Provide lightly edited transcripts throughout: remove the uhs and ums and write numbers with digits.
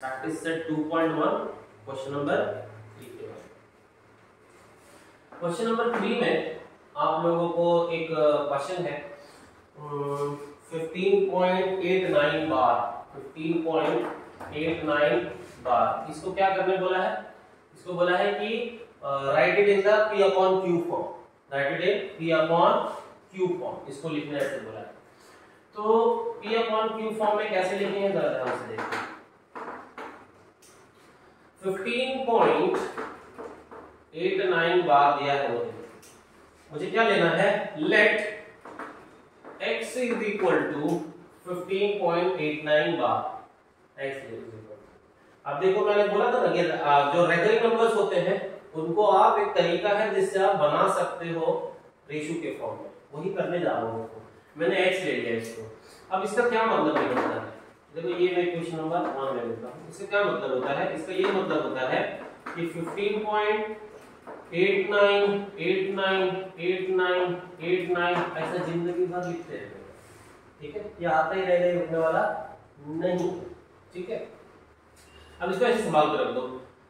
Practice set 2.1 question number 3 के बाद। Question number 3 में आप लोगों को एक क्वेश्चन है 15.89 बार 15.89 बार। इसको क्या करने बोला है? इसको बोला है कि right it in the P upon Q form. Right it in P upon Q form, इसको लिखना ऐसे बोला है। तो P अपॉन Q फॉर्म में कैसे लिखेंगे जरा ध्यान से देखिए। 15.89 बार दिया है मुझे क्या लेना है? Let x is equal to 15.89 bar. x is equal, अब देखो मैंने बोला था ना कि जो रेगुलर नंबर्स होते हैं उनको आप एक तरीका है जिससे आप बना सकते हो रेशियो के फॉर्म में, वही करने जा रहा हूं। मैंने x ले लिया इसको। अब इसका क्या मतलब निकलता है? देखो ये मैं क्वेश्चन नंबर 1 में लिखता हूं। इसका क्या मतलब होता है? इसका ये मतलब होता है कि 15.89 ऐसा जिंदगी भर लिखते रहेंगे। ठीक है, ये आता ही रहेगा, रुकने वाला नहीं। ठीक है, अब इसको ऐसे संभाल कर रख दो।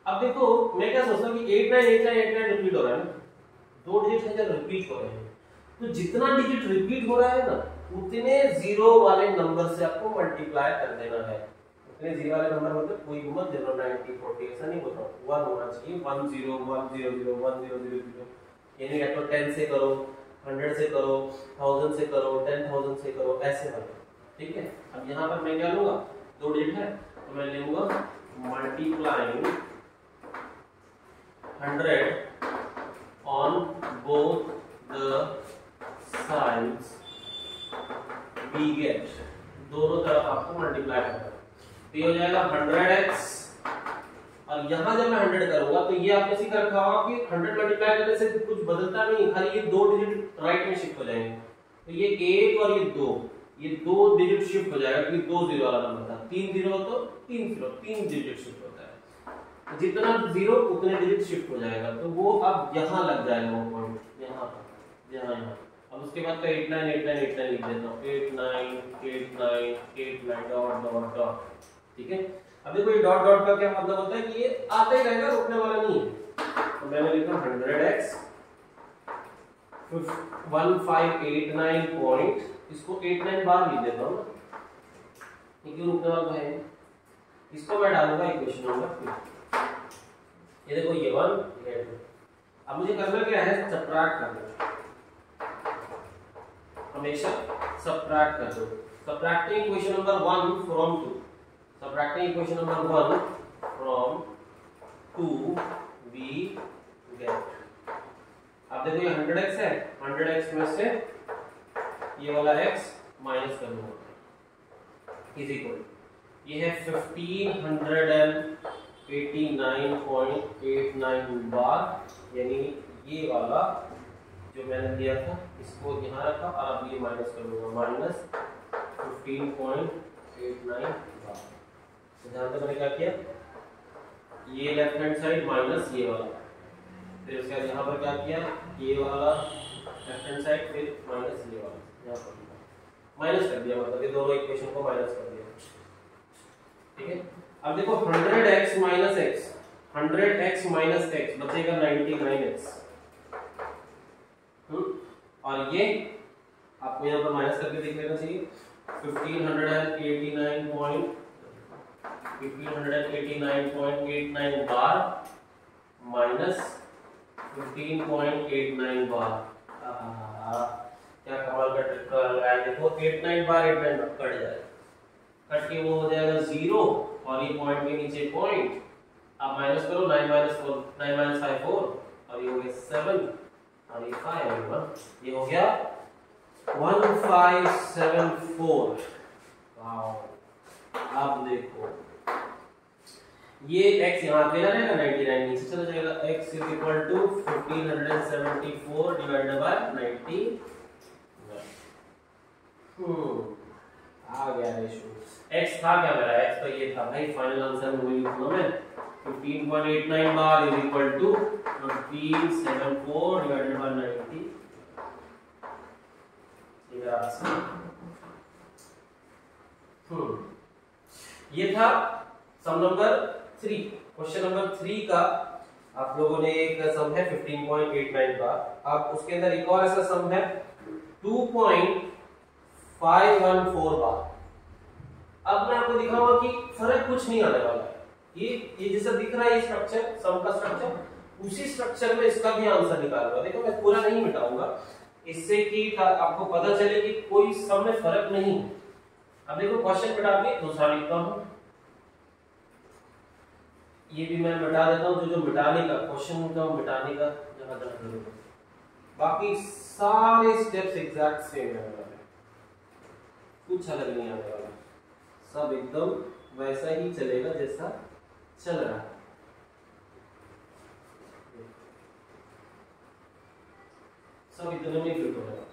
अब देखो मैं क्या सोचता हूं कि 89 रिपीट हो रहा है ना, दो डिजिट है जब रिपीट हो रहे हैं, तो जितना डिजिट रिपीट हो रहा है ना उतने जीरो वाले नंबर से आपको मल्टीप्लाई कर देना है। उतने जीरो वाले नंबर मतलब कोई भी मत 0, 90, 40 ऐसा नहीं होता, 1 होना चाहिए। 1 0 1 0 0 1 0 0 0, यानी या तो 10 से करो, 100 से करो, 1000 से करो, 10,000 से करो, ऐसे वाले। ठीक है, अब यहाँ पर मैं क्या लूंगा? दो डिजिट है तो मैं लूंगा multiplying 100 on both the sides we get, दोनों तरफ आपको मल्टीप्लाई करना है। तो ये हो जाएगा 100x, और यहां जब मैं 100 करूंगा तो ये आपने सीखा रखा होगा कि 100 मल्टीप्लाई करने से कुछ बदलता नहीं, खाली ये दो डिजिट राइट में शिफ्ट हो जाएंगे। तो ये 1 और ये 2, ये दो डिजिट शिफ्ट हो जाएगा क्योंकि 2 जीरो वाला नंबर था। 3 जीरो तो 3 जीरो, 3 डिजिट शिफ्ट होता है। जितना जीरो उतने डिजिट शिफ्ट हो जाएगा, तो वो अब यहां लग जाएगा वो पॉइंट, यहां पर, यहां। अब उसके बाद का 89 लिख देता हूं, 89 डॉट डॉट डॉट। ठीक है, अब देखो ये डॉट डॉट का क्या मतलब होता है कि ये आता ही रहेगा, रुकने वाला नहीं है। तो मैंने लिखा 100x 1589 पॉइंट, इसको 89 बार लिख देता हूं, क्योंकि रुकने वाला है। इसको मैं डालूंगा इक्वेशन नंबर 2। ये देखो ये 1 ये 2। अब मुझे करना क्या है? सबट्रैक्ट करना है, हमेशा सबट्रैक्ट कर दो। Subtracting equation number 1 from 2, subtracting equation number 1 from 2 we get. अब देखो ये 100x है, 100x में से ये वाला x माइनस कर दूंगा, इज इक्वल, ये है 1589.89 बार, यानी ये वाला जो मैंने दिया था इसको यहाँ रखा और अब ये माइनस कर लूंगा, माइनस 15.89 बार। तो ध्यान से मैंने क्या किया, ये लेफ्ट हैंड साइड माइनस ये वाला, फिर उसके बाद यहाँ पर क्या किया, ये वाला लेफ्ट हैंड साइड, फिर माइनस ये वाला, यहाँ पर माइनस कर दिया, मतलब ये दोनों इक्वेशन को माइनस कर दिया। ठीक है, अब देखो 100x minus x, 100x minus x बचेगा 99x। और ये आपको यहाँ पर माइनस करके देख लेना चाहिए, 1589.89 बार माइनस 15.89 बार। क्या कमाल का ट्रिक लगाया। देखो 89 बार 89 कट जाएगा, कट के वो हो जाएगा 0 और ये पॉइंट के नीचे पॉइंट। आप माइनस करो, 9 माइनस 5 4, और ये हो गया 7 और ये 5 होगा, ये हो गया 1574। वाओ, अब देखो ये x यहाँ अकेला रहेगा, 99 नीचे चला जाएगा, x is equal to 1574 divided by 90। आ गया रेशियो। x था क्या मेरा? x तो ये था भाई, फाइनल आंसर में वही लिखूंगा मैं, 15.89 bar is equal to 1574 divided by 90। ये था सम नंबर 3, क्वेश्चन नंबर 3 का आप लोगों ने एक सम है 15.89 का, अब उसके अंदर एक और ऐसा सम है 2.514 बार। अब मैं आपको दिखाऊंगा कि फर्क कुछ नहीं आने वाला है। ये जैसा दिख रहा है ये स्ट्रक्चर, सम का स्ट्रक्चर, उसी स्ट्रक्चर में इसका भी आंसर निकालूंगा। देखो मैं पूरा नहीं मिटाऊंगा, इससे कि आपको पता चले कि कोई सम में फर्क नहीं है। अब देखो क्वेश्चन मिटा के दूसरा लिखता हूं, ये भी मैं मिटा देता हूं, जो मिटाने का क्वेश्चन का मिटाने का जहां जरूरत है, बाकी सारे स्टेप्स एग्जैक्ट सेम रहने वाले हैं, कुछ अलग नहीं आने वाला, सब एकदम वैसा ही चलेगा जैसा चल रहा है। सब इतने में फिट हो जाएगा।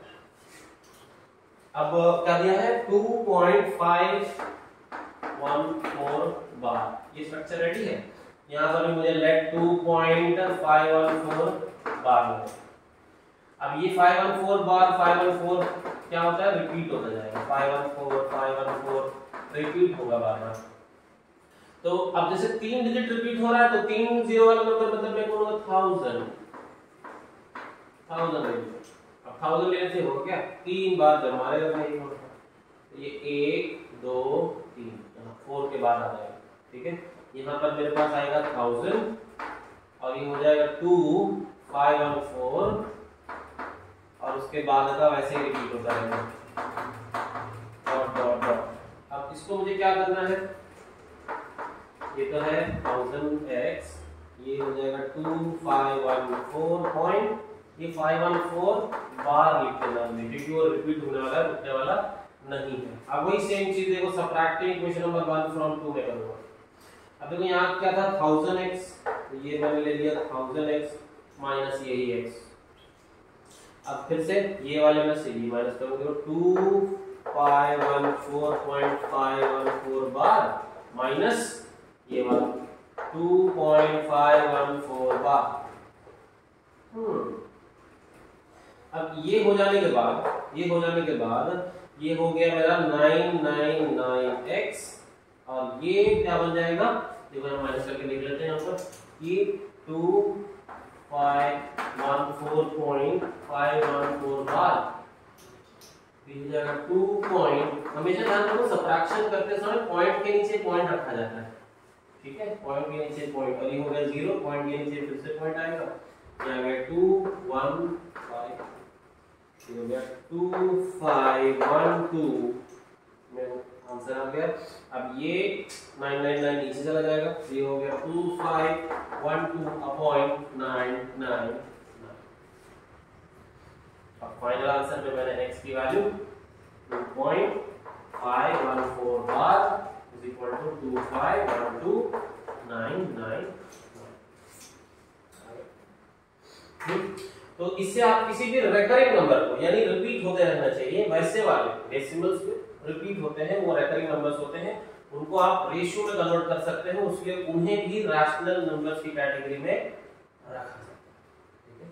अब क्या दिया है 2.514 बार, ये स्ट्रक्चर रेडी है। यहां पर मुझे लेट 2.514 बार है। अब ये 514 बार 514 क्या होता है, रिपीट होता जाएगा, 514 रिपीट होगा बार बार। तो अब जैसे 3 डिजिट रिपीट हो रहा है तो 3 जीरो वाला नंबर मतलब मैं बोलूंगा 1000 ले लो। अब 1000 लेने से हो क्या, 3 बार जब मारेगा भाई, तो ये 1 2 3 4 के बाद आ जाएगा, ठीक है। यहाँ पर मेरे पास आएगा 1000 और ये हो जाएगा 2.514 और उसके बाद का वैसे ही रिपीट होता रहेगा डॉट डॉट डॉट। अब इसको मुझे क्या करना है, ये तो है 1000x, ये हो जाएगा 2514 पॉइंट, ये 514 बार लिख देना हमने, क्योंकि वो रिपीट होने वाला है, रुकने वाला नहीं है। अब वही सेम चीज देखो सब्ट्रैक्टिंग इक्वेशन नंबर 1 फ्रॉम 2 में करूंगा। अब देखो यहाँ क्या था 1000x, तो ये मैंने ले लिया 1000x माइनस यही x। अब फिर से ये वाले में से ये माइनस करोगे, 2.514 बार माइनस ये वाला 2.514 बार। अब ये हो जाने के बाद ये हो गया मेरा 999x और ये क्या बन जाएगा, देखो हम माइनस करके लिख लेते हैं यहाँ पर, ये 2.514 बार हो जाएगा 2 पॉइंट। हमेशा ध्यान रखो सबट्रैक्शन करते समय पॉइंट के नीचे पॉइंट रखा जाता है, ठीक है, पॉइंट के नीचे पॉइंट, और ये हो गया 0, पॉइंट के नीचे फिर से पॉइंट आएगा, ये आ गया 215, ये हो गया 2512 में आंसर आ गया। अब ये 999 नीचे चला जाएगा, ये हो गया 2512/999। अब फाइनल आंसर में मैंने x की value 2.514 bar is equal to 2512,999। तो इससे आप किसी भी रेकरिंग नंबर को, यानी रिपीट होते रहना चाहिए, वैसे वाले डेसिमल्स में रिपीट होते हैं वो रेकरिंग नंबर्स होते हैं, उनको आप रेशियो में कन्वर्ट कर सकते हैं, उसके उन्हें भी रैशनल नंबर्स की कैटेगरी में रखा सकते हैं, ठीक है।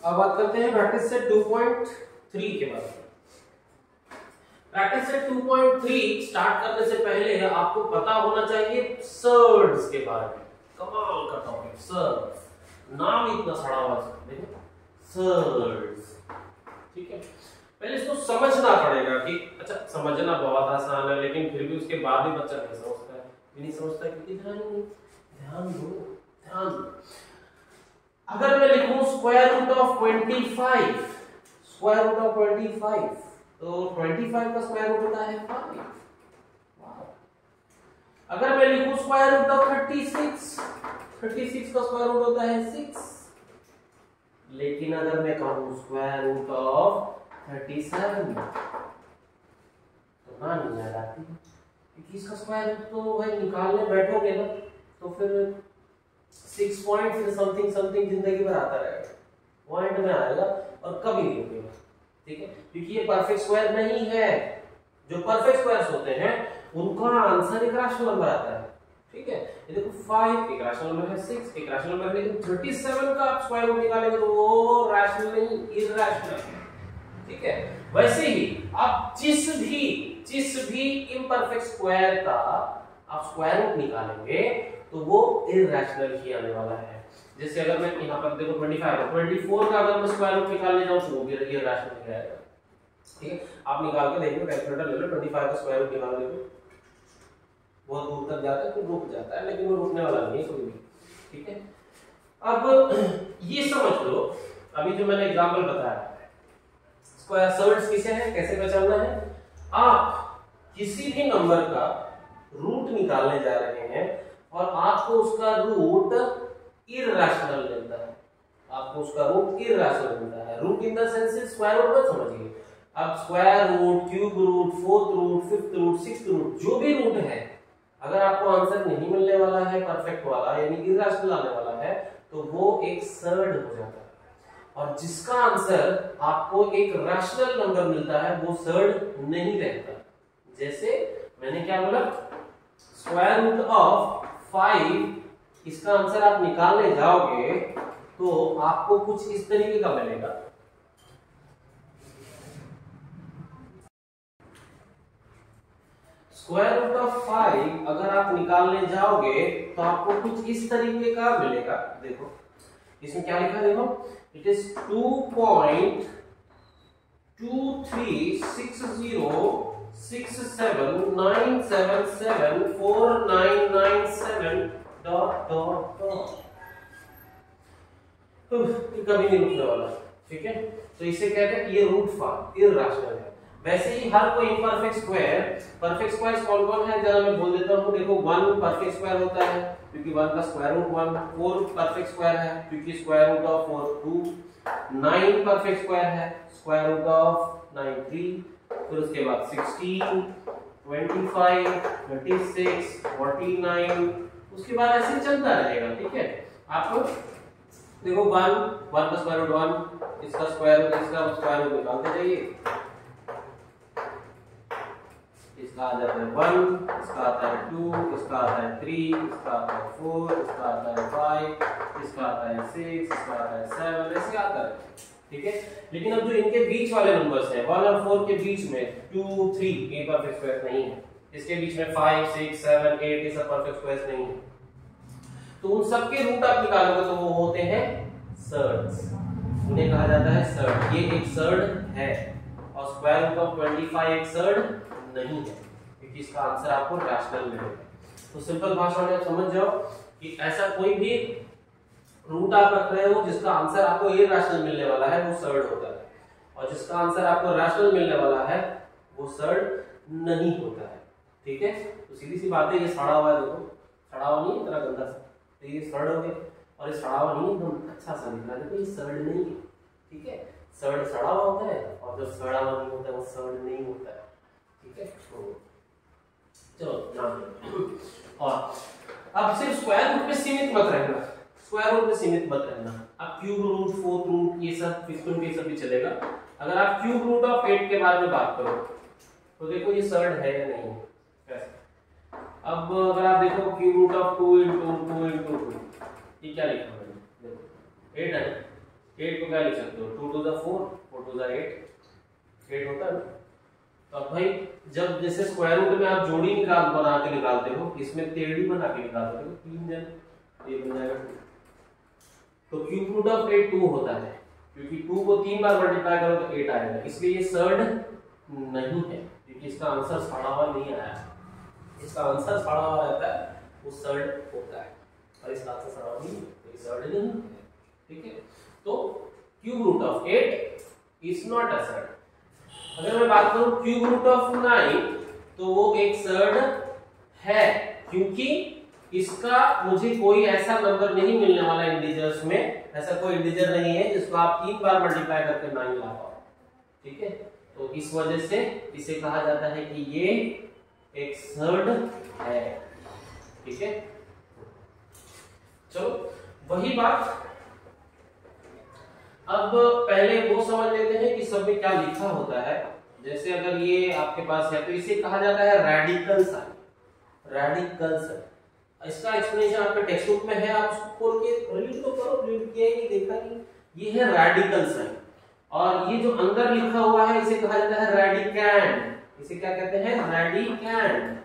अब बात करते हैं प्रैक्टिस सेट 2.3 के बारे में। प्रैक्टिस सेट 2.3 स्टार्ट करने से पहले आपको पता होना चाहिए सर्ड्स के बारे में। कमाल का टॉपिक, सर्ड्स, नाम इतना सड़ा हुआ है, देखो सर्ड्स, ठीक है। पहले इसको समझना पड़ेगा कि अच्छा, समझना बहुत आसान है, लेकिन फिर भी उसके बाद भी बच्चा नहीं समझता है, नहीं समझता है कि ध्यान दो। अगर मैं लिखूं स्क्वायर रूट ऑफ 25, तो 25 का स्क्वायर रूट होता है 5। अगर मैं लिखूं स्क्वायर रूट ऑफ 36 का स्क्वायर रूट होता है 6। लेकिन अगर मैं कहूं स्क्वायर रूट ऑफ 37 तो ना नहीं याद आती, क्योंकि इसका स्क्वायर रूट तो भाई निकालने बैठोगे ना तो फिर 6 पॉइंट फिर समथिंग जिंदगी भर आता रहेगा, पॉइंट में आएगा और कभी नहीं रुकेगा, ठीक है, क्योंकि ये परफेक्ट स्क्वायर नहीं है। जो परफेक्ट स्क्वायर्स होते हैं उनका आंसर एक रैशनल नंबर आता है, ठीक है। ये देखो 5 एक रैशनल नंबर है, 6 एक रैशनल नंबर है, लेकिन 37 का आप स्क्वायर रूट निकालेंगे तो वो रैशनल नहीं, इरैशनल, ठीक है। वैसे ही आप जिस भी इम्परफेक्ट स्क्वायर का आप स्क्वायर रूट निकालेंगे तो वो इरैशनल ही आने वाला है। जैसे अगर मैं यहाँ पर देखो 24 का अगर मैं स्क्वायर रूट निकालने जाऊँ तो वो भी इरैशनल ही आएगा। ठीक है, आप निकाल के देखो, कैलकुलेटर ले लो, 25 का स्क्वायर रूट निकाल देखो, बहुत दूर तक जाता है तो रुक जाता है, लेकिन वो रुकने वाला नहीं है कोई भी। ठीक है, अब ये समझ लो, अभी जो मैंने एग्जांपल बताया, स्क्वायर सर्ड्स किसे है, कैसे पहचानना है। आप किसी भी नंबर का रूट निकालने जा रहे हैं और आपको उसका रूट इरैशनल मिलता है, आपको उसका रूट इरैशनल मिलता है। Root in the sense square root मत समझिए, अब square root, cube root, fourth root, fifth root, sixth root, जो भी रूट है, अगर आपको आंसर नहीं मिलने वाला है परफेक्ट वाला, यानी इरैशनल आने वाला है, तो वो एक सर्ड हो जाता है। और जिसका आंसर आपको एक रैशनल नंबर मिलता है वो सर्ड नहीं रहता। जैसे मैंने क्या बोला, स्क्वायर रूट ऑफ 5, इसका आंसर आप निकालने जाओगे तो आपको कुछ इस तरीके का मिलेगा। स्क्वायर रूट ऑफ 5 अगर आप निकालने जाओगे तो आपको कुछ इस तरीके का मिलेगा। देखो इसमें क्या लिखा है, देखो it is 2.236067977497 dot dot dot, कभी नहीं रुकने वाला। ठीक है, तो इसे कहते हैं ये रूट फॉर्म इरैशनल है। वैसे ही हर कोई इम्परफेक्ट स्क्वायर, परफेक्ट स्क्वायर कौन-कौन है जरा मैं बोल देता हूं। देखो 1 परफेक्ट स्क्वायर होता है क्योंकि 1 का स्क्वायर रूट 1, 4 परफेक्ट स्क्वायर है क्योंकि square root of 4 2, 9 perfect square है, स्क्वायर रूट ऑफ 9 3, फिर उसके बाद 16, 25, 26, 49, उसके बाद ऐसे चलता रहेगा। ठीक है, आपको देखो 1 का स्क्वायर रूट 1, इसका स्क्वायर रूट, इसका स्क्वायर रूट निकालते जाइए, इसका आ जाता है 1, इसका आता है 2, इसका आता है 3, इसका आता है 4, इसका आता है 5, इसका आता है 6, इसका आता है 7, ऐसे आता है। ठीक है, लेकिन अब जो इनके बीच वाले नंबर्स हैं 1 और 4 के बीच में 2 3 ये परफेक्ट स्क्वायर नहीं है, इसके बीच में 5 6 7 8 ये सब परफेक्ट स्क्वायर्स नहीं है, तो उन सब के रूट आप निकालोगे तो वो होते हैं सर्ड्स, उन्हें कहा जाता है सर्ड। ये एक सर्ड है और स्क्वायर रूट ऑफ 25 एक सर्ड नहीं है क्योंकि इसका आंसर आपको रैशनल मिलेगा। तो सिंपल भाषा में आप समझ जाओ कि ऐसा कोई भी रूट आप रख रहे हो जिसका आंसर आपको इरैशनल मिलने वाला है वो सर्ड होता है, और जिसका आंसर आपको रैशनल मिलने वाला है वो सर्ड नहीं होता है। ठीक है, तो सीधी सी बात है, ये सड़ा हुआ है, देखो सड़ा हुआ नहीं है इतना गंदा सा, तो ये सर्ड हो गया, और ये सड़ा हुआ नहीं एकदम अच्छा सा निकला, देखो ये सर्ड नहीं है। ठीक है, सर्ड सड़ा हुआ होता है और जो सड़ा हुआ नहीं होता है वो सर्ड नहीं होता है। ठीक है, तो चलो ध्यान दो। और अब सिर्फ स्क्वायर रूट पे सीमित मत रहना, स्क्वायर रूट पे सीमित मत रहना, अब क्यूब रूट, फोर्थ रूट, ये सब फिफ्थ रूट ये सब भी चलेगा। अगर आप क्यूब रूट ऑफ 8 के बारे में बात करो तो देखो ये सर्ड है या नहीं है, कैसे। अब अगर आप देखो cube root of 2 into 2 into 2, ये क्या लिखा है, देखो 8 है, 8 को क्या लिख सकते हो, 2 to the 4, 4 to the 8 होता है ना। तो अब भाई जब जैसे स्क्वायर रूट में आप जोड़ी बना के निकालते हो, इसमें टेढ़ी बना के निकालते हो, 3 जन ये बन जाएगा 2, तो क्यूब रूट ऑफ 8 2 होता है क्योंकि 2 को 3 बार मल्टीप्लाई करो तो 8 आएगा, इसलिए ये सर्ड नहीं है क्योंकि इसका आंसर सड़ा हुआ नहीं आया, इसका आंसर सड़ा हुआ रहता है वो सर्ड होता है, और इसका आंसर सड़ा हुआ नहीं है तो ये सर्ड नहीं है। ठीक है, तो cube root of 8 is not a surd. अगर मैं बात करूं क्यूब रूट ऑफ 9 तो वो एक सर्ड है क्योंकि इसका मुझे कोई ऐसा नंबर नहीं मिलने वाला इंटीजर्स में, ऐसा कोई इंटीजर नहीं है जिसको आप 3 बार मल्टीप्लाई करके 9 ला पाओ। ठीक है, तो इस वजह से इसे कहा जाता है कि ये एक सर्ड है। ठीक है, चलो वही बात अब पहले वो समझ लेते हैं कि सब में क्या लिखा होता है। जैसे अगर ये आपके पास है तो इसे कहा जाता है रेडिकल साइन, रेडिकल साइन। इसका एक्सप्लेनेशन आपके टेक्स्ट बुक में है, आप उसको खोल के रीड तो करो, रीड किया ही देखा नहीं, ये है रेडिकल साइन। और ये जो अंदर लिखा हुआ है इसे कहा जाता है रेडिकैंड, इसे क्या कहते हैं, रेडिकैंड।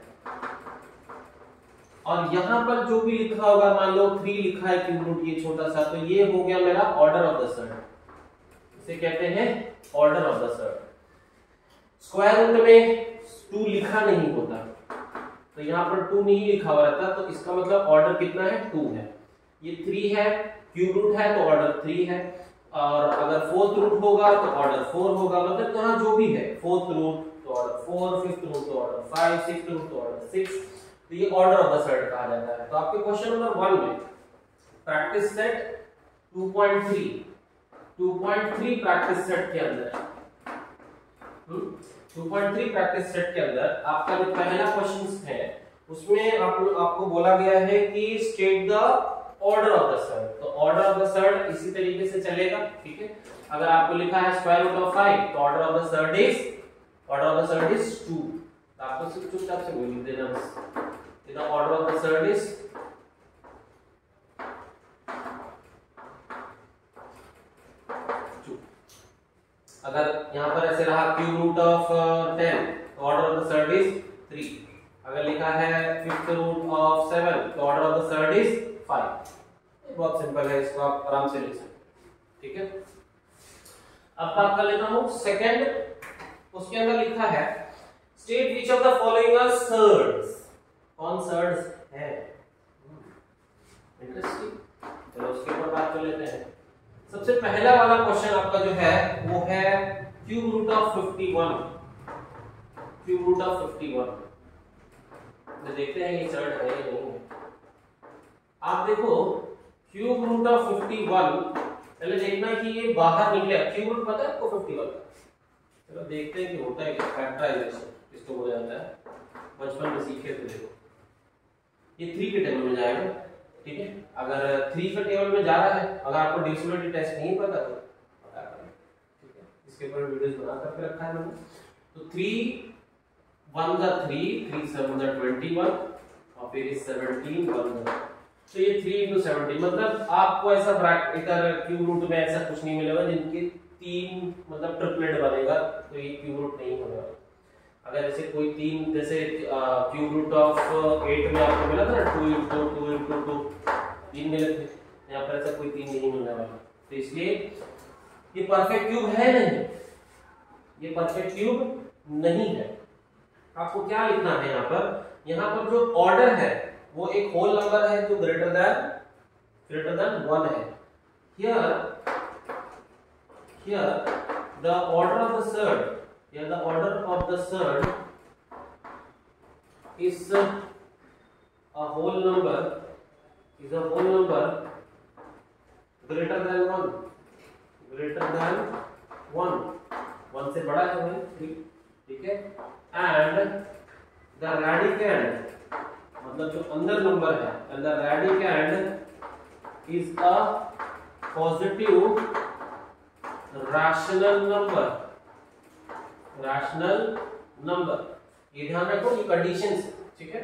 और यहाँ पर जो भी लिखा होगा, मान लो 3 लिखा है क्यूब रूट ये छोटा सा, तो ये हो गया मेरा ऑर्डर ऑफ द सर्ड, इसे कहते हैं order of the surd. Square root में 2 लिखा नहीं होता, तो यहाँ पर 2 नहीं लिखा हुआ रहता, तो इसका मतलब ऑर्डर कितना है, 2 है। ये 3 है, क्यूब रूट है तो ऑर्डर 3 है, और अगर फोर्थ रूट होगा तो ऑर्डर 4 होगा, मतलब यहाँ जो भी है, फोर्थ रूट तो ऑर्डर 4, फिफ्थ रूट तो ऑर्डर 5, सिक्स्थ रूट तो ऑर्डर 6, तो ये ऑर्डर ऑफ द सर्ड कहा जाता है। तो आपके क्वेश्चन नंबर 1 में प्रैक्टिस सेट 2.3 प्रैक्टिस सेट के अंदर 2.3 प्रैक्टिस सेट के अंदर आपका जो पहला क्वेश्चन है उसमें आपको बोला गया है कि state the order of the surd. तो ऑर्डर ऑफ द सर्ड इसी तरीके से चलेगा, ठीक है। अगर आपको लिखा है स्क्वायर रूट ऑफ 5 तो order of the surd is 2, तो आपको सिर्फ चुपचाप से वही लिख देना बस, the order of the surd is 2। अगर यहां पर ऐसे रहा क्यूब रूट ऑफ 10 तो order of the surd is 3। अगर लिखा है फिफ्थ रूट ऑफ 7 तो order of the surd is 5। बहुत सिंपल है, इसको आप आराम से लिख सकते हैं, ठीक है। अब बात कर लेता हूं सेकंड, उसके अंदर लिखा है state which of the following are surds. कौन सर्ड्स है, इंटरेस्टिंग। चलो उसके ऊपर बात कर लेते हैं। सबसे पहला वाला क्वेश्चन आपका जो है वो है cube root of 51। Cube root of 51 तो देखते हैं ये सर्ड है या नहीं है। आप देखो क्यूब रूट ऑफ 51, पहले देखना कि ये बाहर निकले। क्यूब रूट पता है आपको 51 का? चलो देखते हैं कि होता है क्या, फैक्टराइजेशन इसको बोला जाता है, बचपन में सीखे थे। देखो ये 3 के टेबल में जाएगा, ठीक है। अगर 3 के टेबल में जा रहा है, अगर आपको डिविजिबिलिटी टेस्ट नहीं पता तो पता करें, ठीक है। इसके ऊपर वीडियोस बना करके रखा है मैंने। तो 3 1 जा 3, 3 7 जा 21 और फिर इस 17 1 जा, तो ये 3 into 17, मतलब आपको ऐसा ब्रैकेट इधर क्यूब रूट में ऐसा कुछ नहीं मिलेगा जिनके 3 मतलब ट्रिपलेट बनेगा, तो ये क्यूब रूट नहीं होने वाला। अगर जैसे कोई 3 जैसे क्यूब रूट ऑफ 8 में आपको मिला था ना 2 into 2 into 2 3 मिले थे, यहाँ पर ऐसा कोई 3 नहीं मिलने वाला। तो इसलिए ये परफेक्ट क्यूब है नहीं, ये परफेक्ट क्यूब नहीं है। आपको क्या लिखना है यहाँ पर जो ऑर्डर है वो एक होल नंबर है जो ग्रेटर देन 1 है। Here the order of the surd, here the order of the surd is a whole number greater than 1, greater than 1 से बड़ा है भाई, ठीक है। एंड द radicand, मतलब जो अंदर नंबर है, and the radicand is a positive rational number। ये ध्यान रखो, ये कंडीशंस, ठीक है।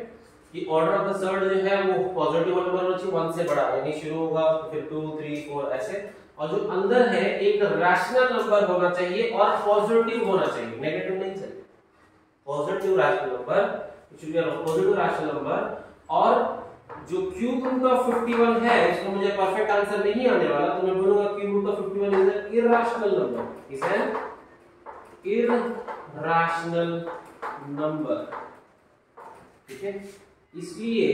ये ऑर्डर ऑफ द सर्ड जो है वो पॉजिटिव नंबर होना चाहिए, 1 से बड़ा, यानी शुरू होगा फिर 2 3 4 ऐसे, और जो अंदर है एक रैशनल नंबर होना चाहिए और पॉजिटिव होना चाहिए, नेगेटिव नहीं चाहिए। Positive rational number, positive rational number. और जो क्यूब रूट ऑफ 51 है इसको मुझे परफेक्ट आंसर नहीं आने वाला, तो मैं बोलूंगा cube root of 51 is an irrational number, is an irrational number, ठीक है। इसलिए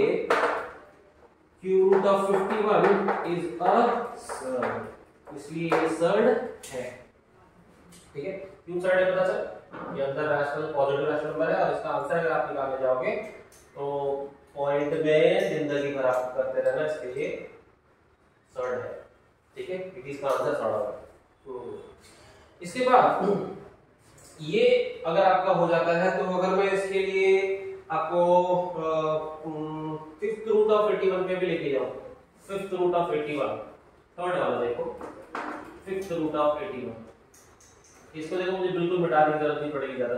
cube root of 51 is a surd, इसलिए ये सर्ड है, ठीक है। क्यों सर्ड है पता चल, ये अंदर रैशनल पॉजिटिव रैशनल नंबर है, और इसका आंसर अगर आप निकालने जाओगे तो पॉइंट में जिंदगी भर आप करते रहना, इसके लिए सर्ड है, ठीक है। इसका आंसर सर्ड होगा। इसके बाद ये अगर आपका हो जाता है तो अगर मैं इसके लिए आपको फिफ्थ रूट ऑफ 81 पे भी लेके जाऊं, फिफ्थ रूट ऑफ 81 थर्ड वाला देखो, फिफ्थ रूट ऑफ 81, इसको देखो मुझे बिल्कुल मिटाने की जरूरत नहीं पड़ेगी, ज्यादा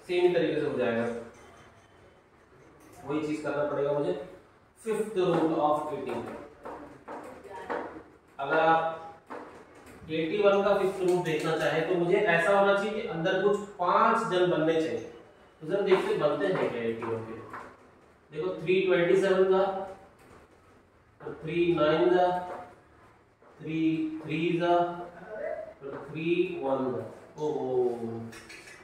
सेम ही तरीके से हो जाएगा, वही चीज करना पड़ेगा मुझे। फिफ्थ रूट ऑफ 81, अगर आप 81 का फिफ्थ रूट देखना चाहे तो मुझे ऐसा होना चाहिए कि अंदर कुछ 5 जन बनने चाहिए। तो जरा देखते बनते हैं क्या 81 के, देखो 327 का, 3 9 का, 3 3 का, 3 1 का। ओहो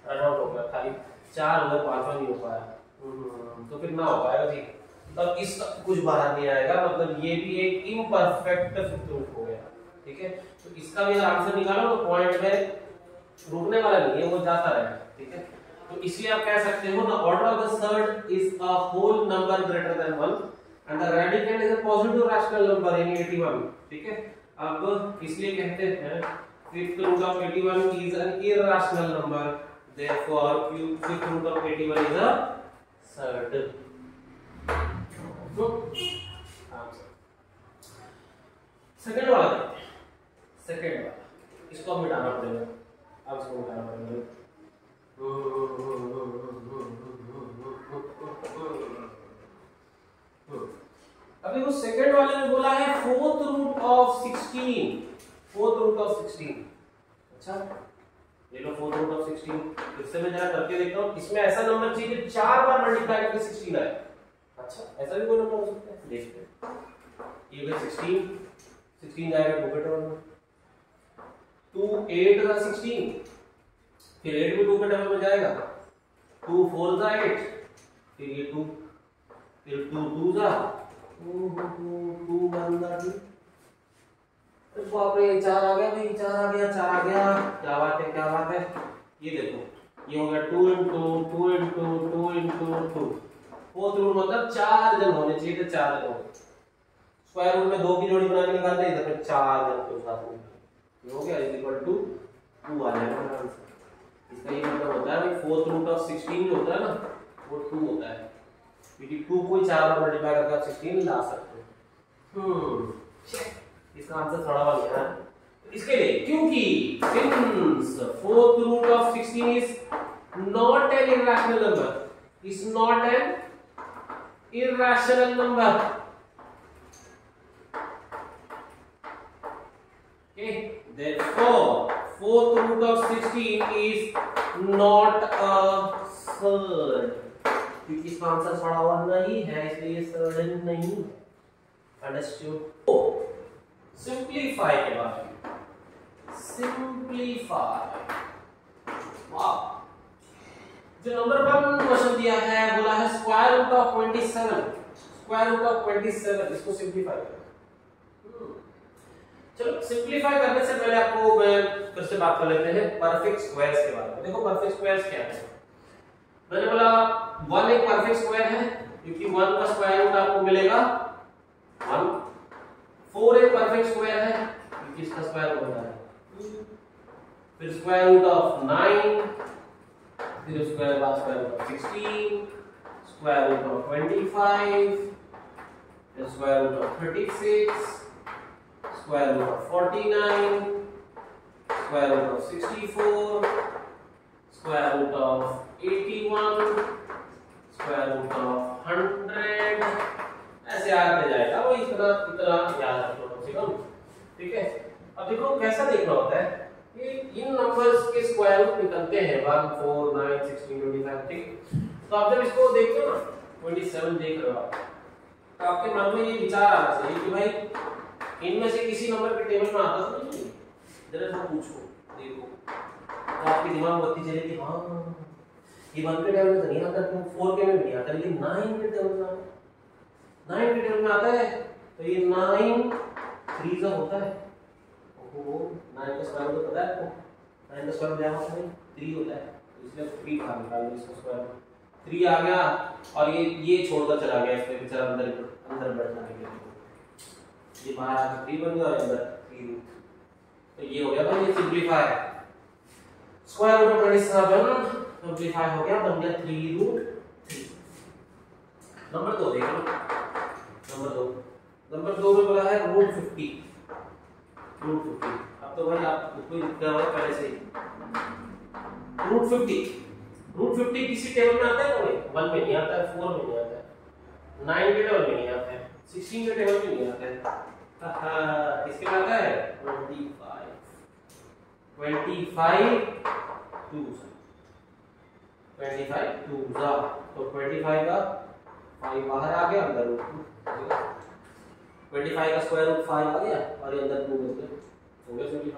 रन आउट हो गया, खाली 4 हो गए, 5वां नहीं हो पाया। तो फिर ना हो पाएगा जी, तब इसका कुछ बाहर नहीं आएगा, मतलब ये भी एक इम्परफेक्ट प्रूफ हो गया। ठीक है, तो इसका भी अगर आंसर निकालो तो पॉइंट में रुकने वाला नहीं है, वो जाता रहेगा। ठीक है, तो इसलिए आप कह सकते हो the order of the surd is a whole number greater than 1 and the radicand is a positive rational number in 81। ठीक है, अब इसलिए कहते हैं fifth root of 81 is an irrational number, therefore fifth root of 81 is a surd। Second वाला देखते हैं, second वाला इसको अब मिटाना पड़ेगा, अब इसको मिटाना पड़ेगा। अभी वो सेकंड वाले में बोला है fourth root of 16, fourth root of 16। अच्छा ये लो फोर्थ रूट ऑफ 16, इससे मैं जरा करके देखता हूँ, इसमें ऐसा नंबर चाहिए 4 बार मल्टीप्लाई करके 16 आए। अच्छा ऐसा भी कोई नंबर हो सकता है, देखते हैं। ये गया 16 जाएगा 2 के टेबल में, 2 8 का 16, फिर 8 भी 2 के टेबल में जाएगा, 2 4 का 8, फिर ये 2, फिर 2 2 का 2 1 का 2। बाप रे 4 आ गया भाई, 4 आ गया, 4 आ गया, क्या बात है, क्या बात है। ये देखो ये हो गया 2 into 2 into 2 into 2, fourth root मतलब 4 जन होने चाहिए थे, 4 जन होंगे। स्क्वायर रूट में 2 की जोड़ी बना के निकालते हैं, इधर पे 4 जन को साथ में ये हो गया इज इक्वल टू 2 आ जाएगा आंसर। इसका ये मतलब होता है भाई फोर्थ रूट ऑफ 16 जो होता है ना वो 2 होता है, क्योंकि 2 को 4 बार मल्टीप्लाई करके आप 16 ला सकते हो। इसका आंसर थोड़ा वाला है इसके लिए, क्योंकि since fourth root of 16 is not an irrational number, is not an irrational number. Okay, therefore fourth root of 16 is not a surd, क्योंकि इसका आंसर थोड़ा हुआ नहीं है इसलिए सर्ड नहीं। अंडरस्टूड। सिंप्लीफाई के बारे में, सिंप्लीफाई, वाह, जो नंबर 1 क्वेश्चन दिया है बोला है square root of 27, square root of 27, इसको सिंप्लीफाई करो। चलो सिंप्लीफाई करने से पहले आपको मैं फिर से बात कर लेते हैं परफेक्ट स्क्वायर्स के बारे में। देखो परफेक्ट स्क्वायर्स क्या है, मैंने बोला 1 एक परफेक्ट स्क्वायर है क्योंकि 1 का स्क्वायर रूट आपको मिलेगा 1। 4 एक परफेक्ट स्क्वायर है क्योंकि इसका स्क्वायर रूट होता है, फिर स्क्वायर रूट ऑफ 9, फिर उसके बाद square root of 16, square root of 25, फिर square root of 36, square root of 49, square root of 64, square root of 81, square root of 100, ऐसे आते जाएगा वो, इतना इतना याद रख लो कम से कम। ठीक है, अब देखो कैसा देखना होता है कि इन नंबर्स के स्क्वायर रूट निकलते हैं 1 4 9 16 25। ठीक, तो आप जब इसको देखते हो ना 27 देख रहे हो आप, तो आपके मन में ये विचार आना चाहिए कि भाई इनमें से किसी नंबर के टेबल में आता तो नहीं, जरा सा पूछो देखो, तो आपके दिमाग में बत्ती जलेगी, हाँ ये 1 के टेबल में तो नहीं आता, 4 के में भी नहीं आता, लेकिन 9 के टेबल में आता है, 9 के टेबल में आता है, तो ये 9 3 का होता है। ओहो 9 का स्क्वायर रूट पता है आपको, 9 का स्क्वायर रूट क्या होता है 3 होता है, इसलिए 3 बाहर निकाल दो, इसका स्क्वायर रूट 3 आ गया और ये छोड़कर चला गया, इसमें बेचारा अंदर बैठना के लिए, ये बाहर आकर 3 बन गया और अंदर 3 रूट, तो ये हो गया भाई ये simplify, square root of 27 simplify हो गया, बन गया 3 रूट 3। नंबर 2 देखो, नंबर 2 में बोला है रूट 50, रूट 50। अब तो भाई आप उसको लिखा हुआ है पहले से ही, रूट 50 किसी टेबल में आता है कोई, 1 में नहीं आता है, 4 में नहीं आता है, 9 के टेबल में नहीं आता है, 16 के टेबल में नहीं आता है, किसके में आता है 25 2 तो 25 का 5 बाहर आ गया, अंदर रूट 2। 25 का स्क्वायर रूट 5 आ गया और ये अंदर 2 बच गए, हो गया 25।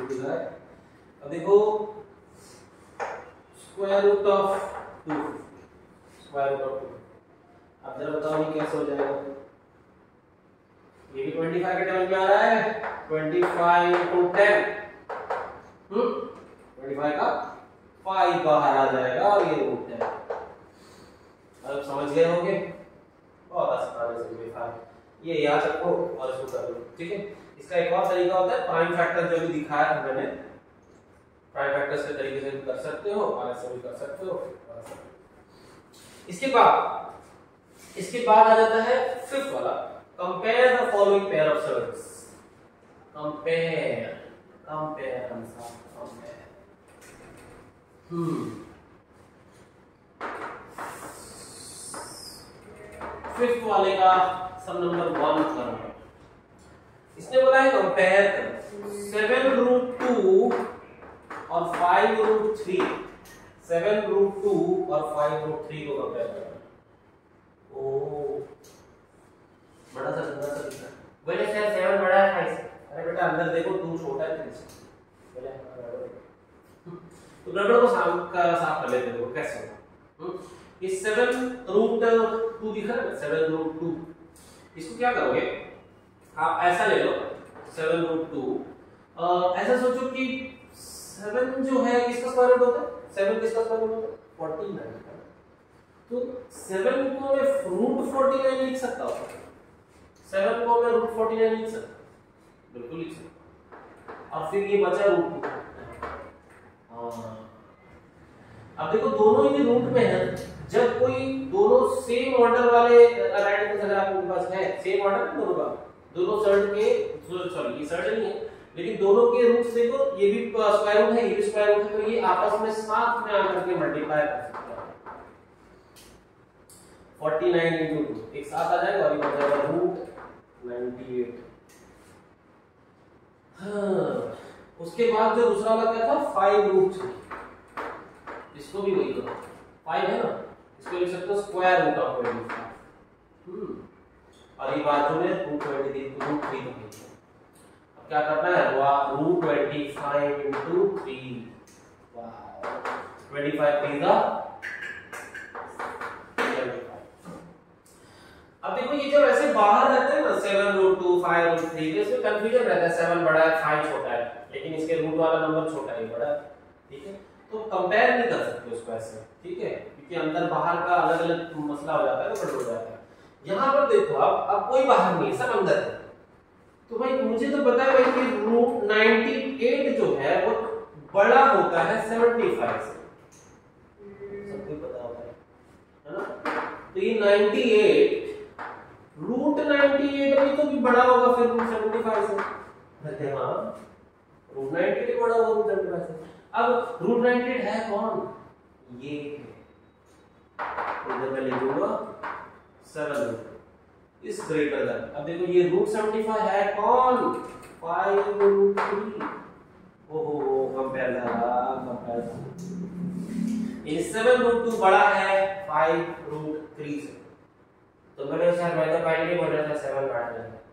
दिखा है। अब देखो square root of 2, square root of 2, अब जरा बताओ ये कैसे हो जाएगा। ये भी 25 के टेबल में आ रहा है, 25 into 10, 25 का 5 बाहर आ जाएगा और ये रूट है। अब समझ गए होंगे, बहुत आसान है, सिंपलीफाई ये याद रखो और इसको कर लो, ठीक है। इसका एक और तरीका होता है प्राइम फैक्टर, जो भी दिखाया है मैंने, प्राइम फैक्टर्स के तरीके से भी कर सकते हो और ऐसे भी कर सकते हो। इसके बाद आ जाता है फिफ्थ वाला, compare the following pair of circles. Compare fifth वाले का सम नंबर 1 करना। इसने बोला है कंपेयर कर 7 रूट 2 और 5 रूट 3, 7 रूट 2 और 5 रूट 3 को कंपेयर करना। ओ बड़ा सा गंदा सा दिख रहा है, बोले सर 7 बड़ा है 5 से। अरे बेटा अंदर देखो 2 छोटा है 3 से, बोले तो गड़बड़ को साफ कर लेते हो कैसे होगा। ये 7 रूट 2 दिख रहा है, 7 रूट 2, इसको क्या करोगे आप ऐसा ले लो 7 रूट 2, ऐसा सोचो कि 7 जो है किसका स्क्वायर रूट होता है, 7 किसका स्क्वायर रूट होता है 49 का। तो 7 को मैं रूट 49 लिख सकता हूँ, 7 को मैं रूट 49 लिख सकता हूँ, बिल्कुल लिख सकता हूँ। और फिर ये बचा रूट 2। अब देखो दोनों ही रूट में है, जब कोई दोनों सेम ऑर्डर वाले राइट अगर आपके पास है, सेम ऑर्डर है दोनों का, दोनों सर्ड के, सॉरी ये सर्ड नहीं है लेकिन दोनों के रूट्स देखो, ये भी स्क्वायर रूट है ये भी स्क्वायर रूट है, तो ये आपस में साथ में आकर के मल्टीप्लाई कर सकते हैं। 49 into 2 एक साथ आ जाएगा और ये हो जाएगा रूट 98। हाँ, उसके बाद जो दूसरा वाला क्या था 5 रूट 3, इसको भी वही करो, 5 है ना, इसको लिख सकते हो स्क्वायर रूट ऑफ 25। और ये बाजू में रूट 23 रूट 3 को लिखो। अब क्या करना है रूट 25 into 3, वाह 25 3 का 25। अब देखो ये जब ऐसे बाहर रहते हैं ना 7 रूट 2 5 रूट 3, इसमें कंफ्यूजन रहता है 7 बड़ा है 5 छोटा है, लेकिन इसके रूट वाला नंबर छोटा है बड़ा है, ठीक है। तो कंपेयर नहीं कर सकते उसको ऐसे, ठीक है, क्योंकि अंदर बाहर का अलग अलग मसला हो जाता है, तो गड़बड़ हो जाता है। यहाँ पर देखो अब कोई बाहर नहीं है, सब अंदर है। तो भाई मुझे तो पता है भाई कि रूट 98 जो है वो बड़ा होता है 75 से, सबको पता होता है ना। तो ये 98 रूट 98 भी तो भी बड़ा होगा फिर रूट 75 से। हाँ रूट 98 बड़ा होगा रूट 75 से। अब रूट 98 है कौन, ये इधर मैं लिखूंगा 7 इस ग्रेटर देन। अब देखो ये रूट 75 है कौन 5 रूट 3। ओहो कंपेयर ये 7 रूट 2 बड़ा है 5 रूट 3 से। तो मैंने सर मैं तो पहले ही बोल रहा था 7 बड़ा है,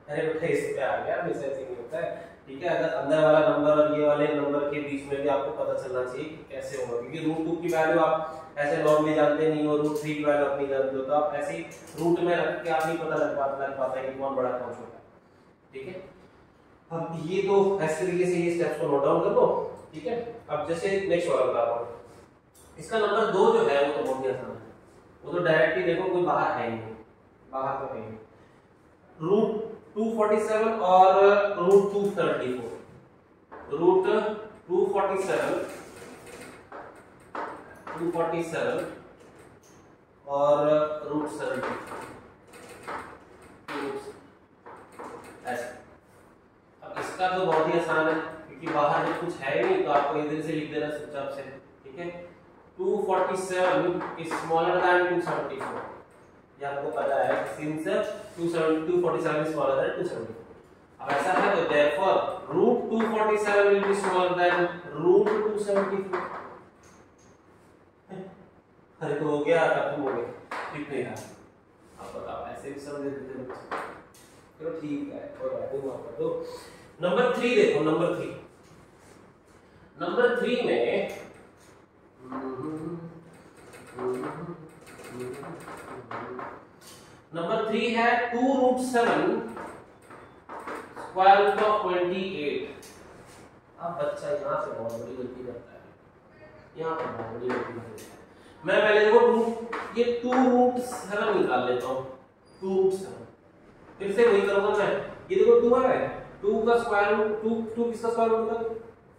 अरे बेटा इस पे आ गया, मिस ऐसे नहीं होता है, ठीक है। अगर अंदर वाला नंबर और ये वाले नंबर के बीच में भी आपको पता चलना चाहिए कि कैसे होगा, क्योंकि रूट 2 की वैल्यू आप ऐसे नॉर्मली जानते नहीं हो, रूट 3 की वैल्यू अपनी जानते हो, तो आप ऐसे ही रूट में रख के आप नहीं पता लग पाता है कि कौन बड़ा कौन छोटा, ठीक है। अब ये तो ऐसे तरीके से ये स्टेप्स को नोट डाउन कर लो, ठीक है। अब जैसे नेक्स्ट वाला बता रहा हूं, इसका नंबर 2 जो है वो तो बहुत ही आसान है, वो तो डायरेक्टली देखो कोई बाहर है ही नहीं, बाहर तो है रूट 247 और रूट 234, रूट 247 और रूट 70 ऐसे। अब इसका तो बहुत ही आसान है, क्योंकि बाहर में कुछ है नहीं, तो आपको इधर से लिख देना चुपचाप से, ठीक है। 247 is smaller than 274, ये आपको पता है, सिंस 247 is smaller than 274। अब ऐसा है तो therefore root 247 will be smaller than root 274। अरे तो हो गया, खत्म हो गया, कितने का आप बताओ, ऐसे भी समझ देते बच्चे। चलो ठीक है, कोई बात नहीं, माफ कर दो। नंबर 3 देखो, नंबर 3 में नंबर 3 है 2√7 स्क्वायर रूट ऑफ 28। अब बच्चा यहाँ से बहुत बड़ी गलती करता है, यहाँ पर बहुत बड़ी गलती करता है। मैं पहले देखो ये 2√7 निकाल लेता हूँ, 2√7 फिर से वही करूंगा मैं। ये देखो 2 है, 2 का स्क्वायर रूट, 2 किसका स्क्वायर रूट होता है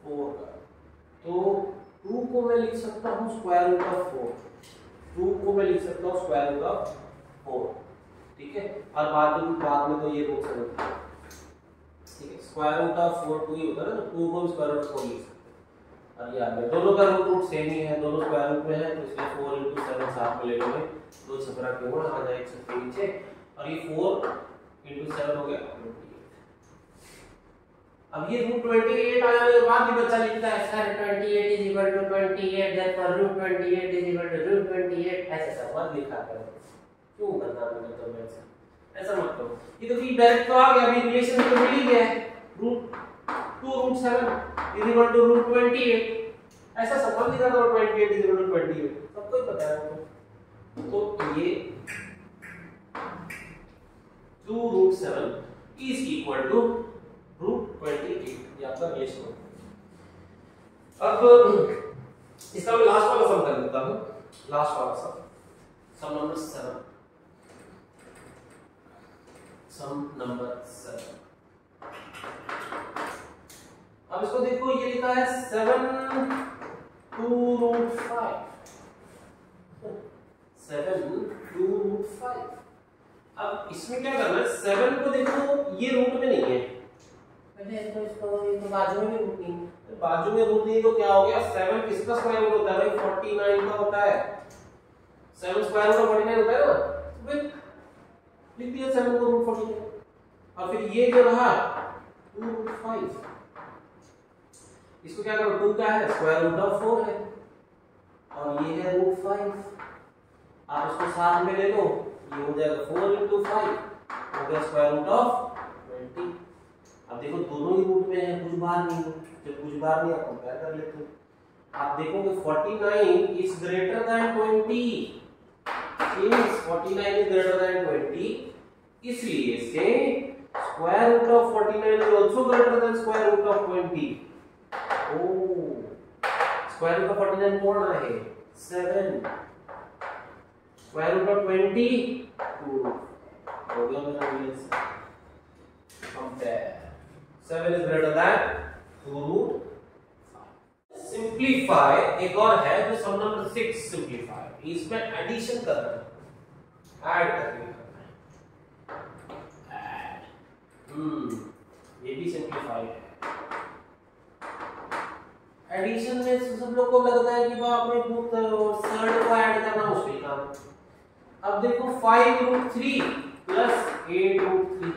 4 का, तो 2 को मैं लिख सकता हूँ स्क्वायर रूट ऑफ 4, 2 को मैं लिख सकता हूँ स्क्वायर रूट ऑफ 4, ठीक है। और बाद में तो ये रूट से होता है, ठीक है। स्क्वायर रूट ऑफ 4 2 ही होता है ना, 2 को भी स्क्वायर रूट 4 लिख सकते हैं। और ये आ गया, दोनों का रूट सेम ही है, दोनों स्क्वायर रूट में है, तो इसलिए 4 × 7 साथ में ले लोगे, 2 छपरा क्यों आ जाए एक सबके नीचे, और ये 4 × 7 हो गया 28। अब ये रूट 28 आ जाने के बाद भी बच्चा लिखता है सर 28 = 28, therefore √28 = √28, ऐसा सब मत लिखा करो, क्यों बदनाम करते हो मेरे से, ऐसा मत करो। ये तो फिर डायरेक्ट तो आ गया, अभी रिलेशन तो मिल ही गया है, √2√7 = √28, ऐसा सब मत लिखा करो 28 = √28, सबको ही पता है तो ये 2√7 is equal to √28, ये आपका रिलेशन होगा। अब इसका मैं लास्ट वाला सम कर देता हूं, लास्ट वाला सम नंबर 7। अब इसको देखो, ये लिखा है 7 2√5, 7 2√5। अब इसमें क्या करना है, 7 को देखो ये रूट में नहीं है, पहले तो इसको ये तो बाजू में भी रूट नहीं है, बाजू में रूट नहीं तो क्या हो गया, 7 किसका स्क्वायर रूट होता है भाई 49 का होता है, 7 स्क्वायर रूट 49 होता है ना, तो लिख दिया 7 को √49। और फिर ये जो रहा 2√5, इसको क्या करो, 2 क्या है स्क्वायर रूट ऑफ 4 है, और ये है √5, आप इसको साथ में ले लो, ये हो जाएगा 4 × 5 हो गया स्क्वायर रूट ऑफ 20। अब देखो दोनों ही रूट में है, कुछ बार नहीं है, जब कुछ बार नहीं आप कंपेयर कर लेते हो, आप देखोगे 49 is greater than 20, since 49 is greater than 20, इसलिए से square root of 49 is also greater than square root of 20। Oh, square root of 49 कौन है 7, स्क्वायर रूट ऑफ 20 2, हो गया मेरा relation. Compare 7 is greater than 2√5। Simplify एक और है जो सम नंबर 6 सिंप्लीफाई, इसमें एडिशन करना है, ऐड करना है, ऐड, ये भी सिंप्लीफाई है। एडिशन में सब लोग को लगता है कि बाप रे बहुत सरल को ऐड करना मुश्किल काम। अब देखो 5√3 + 8√3।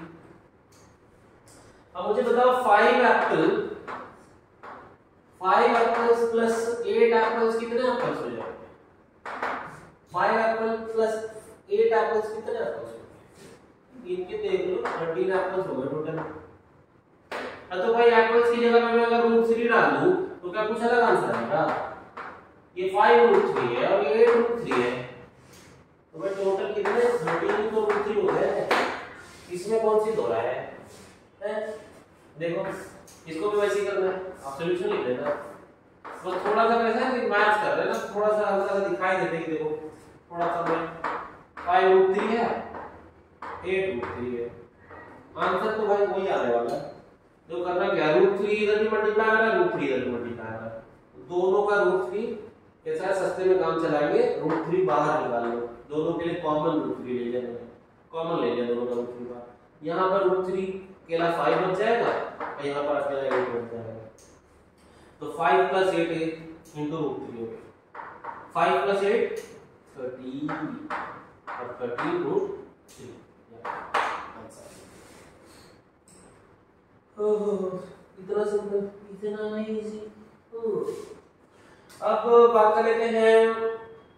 अब मुझे बताओ 5 एप्पल्स + 8 एप्पल्स कितने एप्पल्स हो जाएंगे, 5 एप्पल + 8 एप्पल्स कितने एप्पल्स हो जाएंगे, इनके देख लो 13 एप्पल्स हो गए टोटल। तो भाई एप्पल्स की जगह पे मैं अगर √3 डाल दूं तो क्या कुछ अलग आंसर आएगा, ये 5√3 है और ये 8√3 है, तो भाई टोटल कितने 13 तो √3 हो गए, इसमें कौन सी दो रहा है, देखो इसको भी वैसे ही करना है, आप सॉल्यूशन लिख देना, बस थोड़ा सा कैसा है कि मैच कर रहे हैं ना, थोड़ा सा हल्का सा दिखाई देते हैं कि देखो थोड़ा सा मैं 5√3 है 8√3 है, आंसर तो भाई वही आने वाला है। जो करना क्या, √3 इधर भी मल्टीप्लाई करना है, √3 इधर भी मल्टीप्लाई करना है, दोनों का √3 कैसा है, सस्ते में काम चलाएंगे, √3 बाहर निकाल लो, दोनों के लिए कॉमन √3 ले लेना, कॉमन ले लिया दोनों का √3 बाहर, यहाँ पर √3 अकेला 5 बच जाएगा और यहाँ पर अकेला 8 बच जाएगा, तो 5 + 8 × √3 हो गया, 5 + 8 13 और 13√3 आंसर। इतना सिंपल, इतना इजी। अब बात कर लेते हैं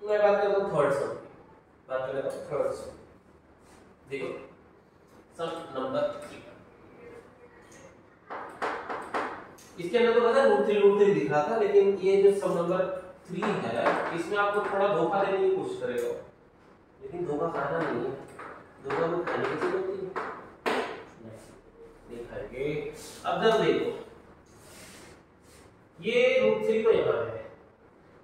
मैं बात करता हूँ थर्ड सम की, बात कर लेता हूँ थर्ड सम। देखो सम नंबर 3, इसके अंदर तो पता रूट थ्री दिख रहा था, लेकिन ये जो सम नंबर 3 है इसमें आपको थोड़ा धोखा देने की कोशिश करेगा, लेकिन धोखा खाना नहीं है, धोखा को खाने की जरूरत नहीं खाएंगे। अब जब देखो ये रूट 3 तो यहाँ है,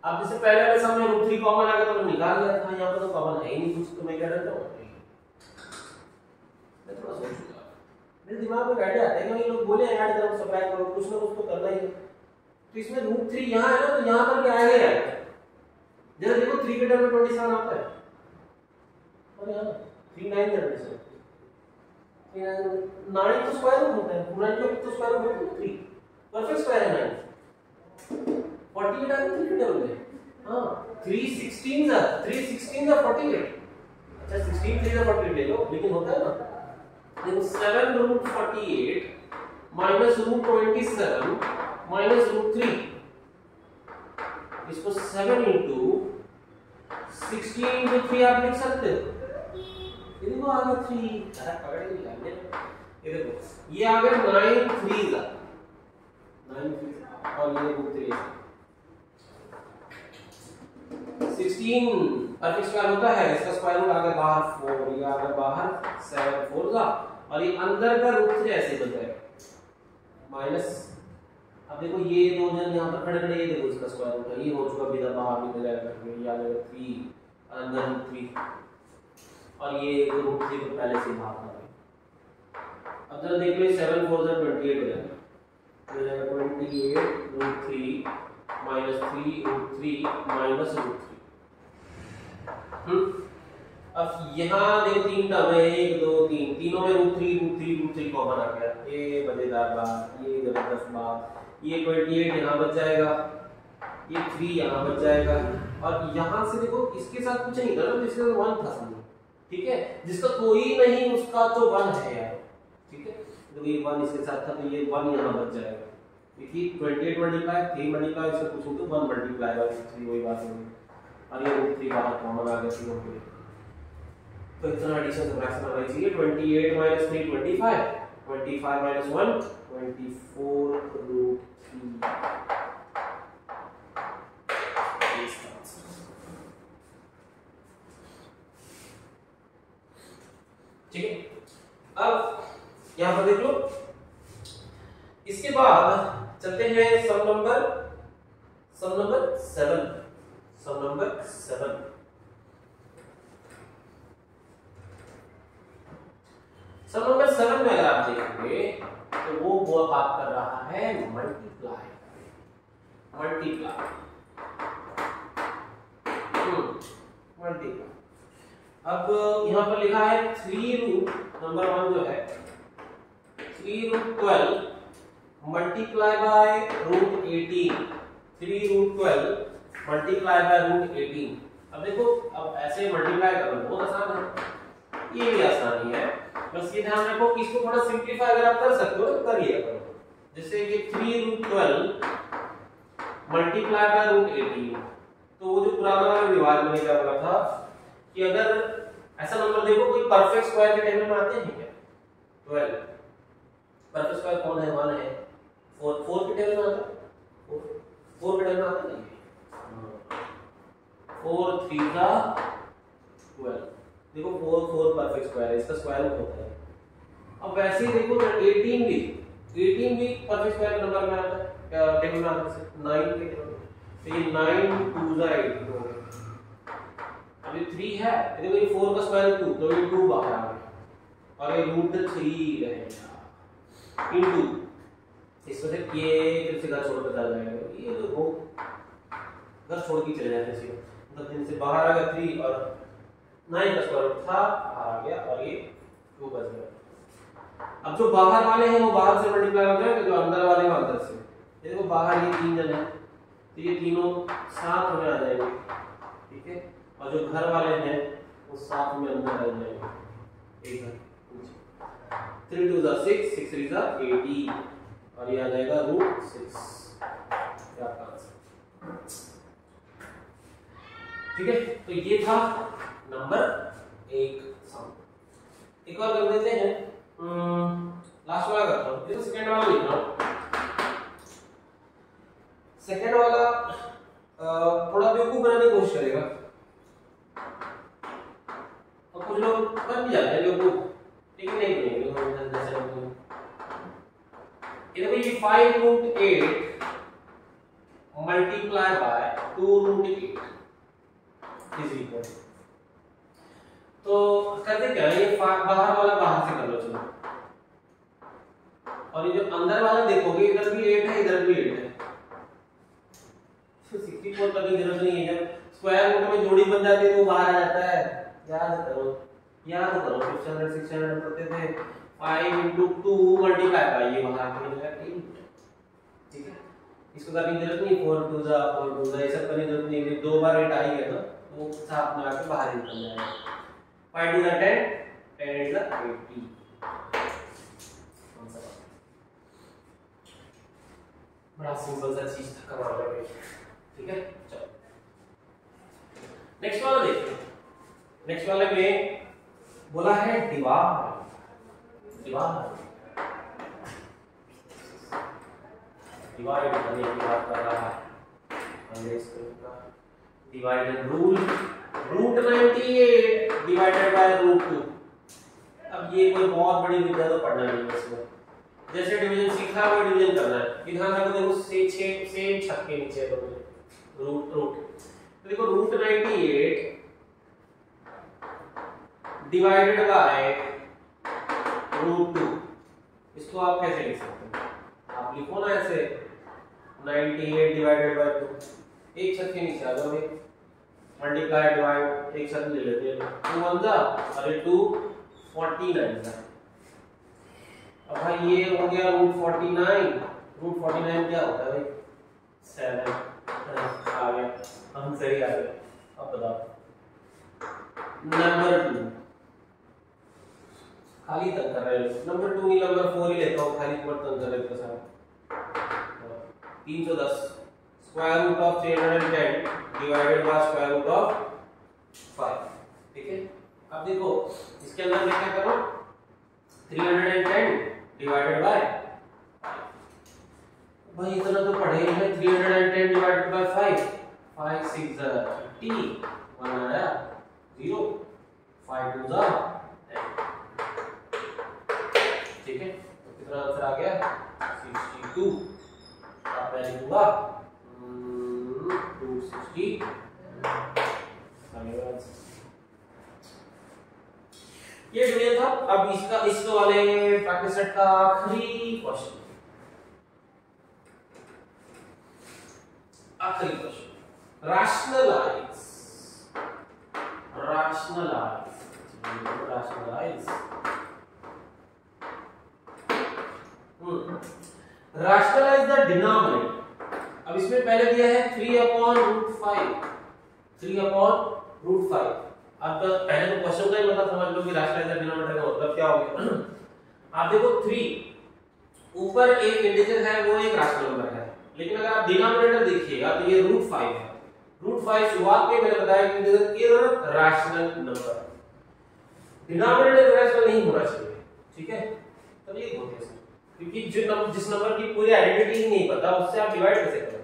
अब जैसे पहले वाले सम में रूट 3 कॉमन आ गया तो निकाल लिया था, यहाँ पर तो कॉमन है ही नहीं कुछ, तो मैं क्या करता हूँ, मैं थोड़ा सोचूंगा, मेरे दिमाग में आइडिया आता है कि लोग बोले ऐड करो सब्ट्रैक्ट करो, कुछ ना कुछ तो करना ही है। तो इसमें रूट 3 यहाँ है ना, तो यहाँ पर क्या आएगा यार, जरा देखो 3 के टर्म में 27 आता है, और यहाँ 3 9 27 9 तो स्क्वायर रूट होता है, 9 का तो स्क्वायर रूट होता है 3, परफेक्ट स्क्वायर है 9, 48 आ गया 3 के टर्म में। हां 3 16 जा 48, अच्छा 16 3 जा 48 ले लो, लेकिन होता है ना, देखो 7 root 48 minus root 27 minus root 3, इसको 7 इंटू 16 इंटू 3 आप लिख सकते हो, ये देखो आ गया 3, पकड़ के निकाल लिया, ये देखो ये आ गया 9 3 जा 9 3 और ये रूट 3 16 परफेक्ट स्क्वायर होता है, इसका स्क्वायर रूट आ गया बाहर 4, ये आ गया बाहर 7 4 जा, और ये अंदर का रूट 3 ऐसे बन जाएगा माइनस, अब देखो ये दो जन यहाँ पर खड़े खड़े, ये देखो इसका स्क्वायर रूट है, ये हो चुका बिना बाहर निकल जाएगा, ये आ जाएगा 3 अंदर रूट 3, और ये रूट 3 को पहले से बाहर आ गया। अब जरा देख लो 7 4 जा 28 हो जाएगा, हो जाएगा 28 root 3 minus 3 root 3 minus root 3। अब यहाँ देखो 3 टर्म है, 1 2 3, तीनों में रूट 3 कॉमन आ गया, ये मजेदार बात, ये जबरदस्त बात, ये 28 यहाँ बच जाएगा, ये 3 यहाँ बच जाएगा, और यहाँ से देखो इसके साथ कुछ नहीं करना, इसके साथ 1 था समझो, ठीक है, जिसका कोई नहीं उसका तो 1 है यार, ठीक है, तो ये 1 इसके साथ था तो ये 1 यहाँ बच जाएगा, देखिए 28 मल्टीप्लाई 3 मल्टीप्लाई इससे पूछूं तो 1 मल्टीप्लाई बाय 3 वही बात होगी, और ये रूट 3 बाहर कॉमन आ गया तीनों के लिए, तो इतना एडिशन सबट्रैक्शन होना चाहिए, 28 माइनस 3 25, 25 माइनस 1 24 रूट 3, ठीक है। अब यहां पर देख लो, इसके बाद चलते हैं सम नंबर 7, सम नंबर 7। सम नंबर 7 में अगर आप देखेंगे तो वो बात कर रहा है मल्टीप्लाई, अब यहां पर लिखा है 3 रूट नंबर 1 जो है 3 root 12 multiply by root 18, 3 root 12 multiply by root 18। अब देखो, अब ऐसे मल्टीप्लाई करना बहुत आसान है, ये भी आसान ही है, बस ये ध्यान रखो कि इसको थोड़ा सिंपलीफाई अगर आप कर सकते हो तो करिए करो, जैसे कि 3 रूट 12 मल्टीप्लाई बाय रूट 18, तो वो जो पुराना वाला रिवाज मैंने क्या बोला था कि अगर ऐसा नंबर देखो कोई परफेक्ट स्क्वायर के टेबल में आते हैं क्या, 12 परफेक्ट स्क्वायर कौन है, 1 है, 4 के टेबल में आता है, 4 के टेबल में आता है, 4 3 का 12, देखो 4 परफेक्ट स्क्वायर है, इसका स्क्वायर रूट होता है। अब वैसे ही देखो 18 भी परफेक्ट स्क्वायर नंबर में आता है, टेबल में आता है 9 के टेबल में, तो ये 9 2 जा 18 हो गया, अब ये 3 है, देखो ये 4 का स्क्वायर रूट 2, तो ये 2 बाहर आ गया, और ये रूट 3 रहेगा इनटू, इसमें से ये फिर से घर छोड़ कर चला जाएगा, ये देखो घर छोड़ के चले जाते हैं, मतलब दिन से बाहर आ गया 3 और 9 का स्क्वायर रूट था बाहर आ गया, और ये 2 बच गया। अब जो बाहर वाले हैं वो बाहर से मल्टीप्लाई हो जाएंगे, जो अंदर वाले वो अंदर से, देखो बाहर ये 3 जन है तो ये तीनों साथ में आ जाएंगे, ठीक है, और जो घर वाले हैं वो साथ में अंदर आ जाएंगे, एक घर 3 2 6 6 3 18, और ये आ जाएगा रूट 6, क्या आंसर, ठीक है, तो ये था नंबर 1 सम। एक और कर देते हैं, लास्ट वाला करता हूँ, ये तो सेकंड वाला लिख रहा हूँ। सेकंड वाला थोड़ा बेवकूफ बनाने की कोशिश करेगा, और कुछ लोग कर भी जाते हैं बेवकूफ, लेकिन नहीं बनेंगे जैसे ये 5√8 मल्टीप्लाई बाय 2√8 इज इक्वल, तो करते क्या है, ये बाहर वाला बाहर से कर लो चलो, और ये जो अंदर वाला देखोगे इधर भी 8 है इधर भी 8 है, तो 64 करने की जरूरत नहीं है। जब स्क्वायर रूट में जोड़ी बन जाती है तो बाहर आ जाता है, याद करो 600 600 करते थे, 5 × 2 मल्टीप्लाई बाय ये बाहर आके मिलेगा 8, ठीक है, इसको करने की जरूरत नहीं, 4 × 2 = 4 ये सब करने की जरूरत नहीं, 2 बार 8 आई है तो वो साथ में आके बाहर निकल जाएगा। 5 × 2 = 10, 10 × 8 = 80। बड़ा सिंपल सा चीज था, कमाल है, ठीक है। चलो नेक्स्ट वाला देखते हैं। नेक्स्ट वाले में बोला है डिवाइड करने की बात कर रहा है, डिवाइडेड रूल, √98 डिवाइडेड बाय √2। अब ये कोई बहुत बड़ी विद्या तो पढ़ना नहीं है इसमें, जैसे डिवीजन सीखा है वो डिवीजन करना है। ध्यान रखो, देखो सेम छत के नीचे है रूट, तो देखो √98 डिवाइडेड बाय √2, इसको आप कैसे लिख सकते हैं, आप लिखो ना ऐसे 98 डिवाइडेड बाय 2, एक छत के नीचे आ जाओगे, मल्टीप्लाई डिवाइड एक छत ले लेते हैं, 2 1 जा और 2 49 जा। अब भाई ये हो गया √49 क्या होता है भाई, 7 आ गया, हम सही आ गए। अब बताओ नंबर 2, खाली तंग कर रहे हैं, नंबर 2 नहीं नंबर 4 ही लेता हूं, खाली पर तंग कर रहे हैं सारा। 310 square root of 310 divided by square root of 5, ठीक है। अब देखो इसके अंदर मैं क्या करूं, 310 डिवाइडेड बाय, भाई इतना तो पढ़े ही है, 310 डिवाइडेड बाय 5, 5 6 30, 1 आया 0, 5 2 10, ठीक है। तो कितना आंसर आ गया 62, अब मैं लिखूंगा 260। ये डिवीजन था। अब इसका इस वाले प्रैक्टिस सेट का आखिरी क्वेश्चन, rationalize the denominator। अब इसमें पहले दिया है 3/√5, 3/√5। अब तो पहले तो क्वेश्चन का ही मतलब समझ लो कि rationalize the denominator का मतलब क्या हो गया। आप देखो 3 ऊपर एक इंटीजर है, वो एक रैशनल नंबर है, लेकिन अगर आप डिनोमिनेटर देखिएगा तो ये √5 है। √5 शुरुआत में मैंने बताया कि it rational number, denominator rational नहीं होना चाहिए, ठीक है। तब ये होते हैं क्योंकि जिस नंबर की पूरी आइडेंटिटी ही नहीं पता उससे आप डिवाइड कैसे करोगे,